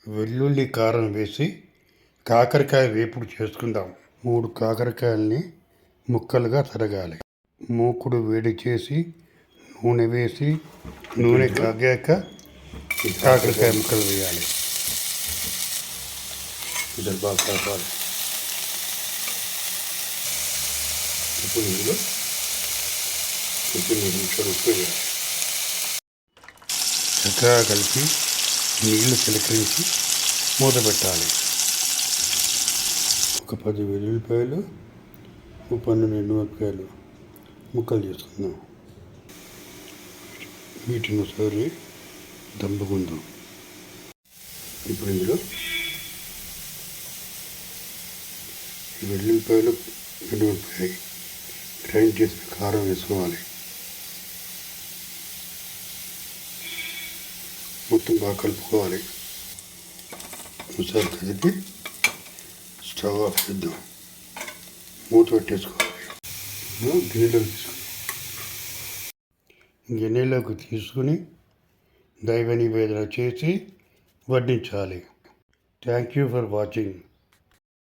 వెల్లుల్లి కారం వేసి కాకరకాయ వేపుడు చేసుకుందాం. 3 కాకరకాయల్ని ముక్కలుగా తరగాలి. మూకుడు వేడి చేసి నూనె వేసి నూనె కాగాక కాకరకాయ ముక్కలు వేయాలి. ఇది బాగా కలపాలి. ఇప్పుడు ఇందులో నిమిషాలు ఉప్పు వేయాలి. చక్కగా కలిపి నీళ్లు చిలకరించి మూత పెట్టాలి. ఒక 10 వెల్లుల్లిపాయలు, 12 ఎండుమిరపకాయలు ముక్కలు చేసుకుందాం. వీటిని ఒకసారి దంపుకుందాం. ఇప్పుడు ఇందులో వెల్లుల్లిపాయలు, ఎండుమిరపకాయ గ్రైండ్ చేసిన కారం వేసుకోవాలి. మొత్తం బాగా కలుపుకోవాలి. ఒకసారి కలిపి స్టవ్ ఆఫ్ చేద్దాం. మూత పెట్టేసుకోవాలి. గిన్నెలోకి తీసుకుని దైవ నివేదన చేసి వడ్డించాలి. Thank you for watching.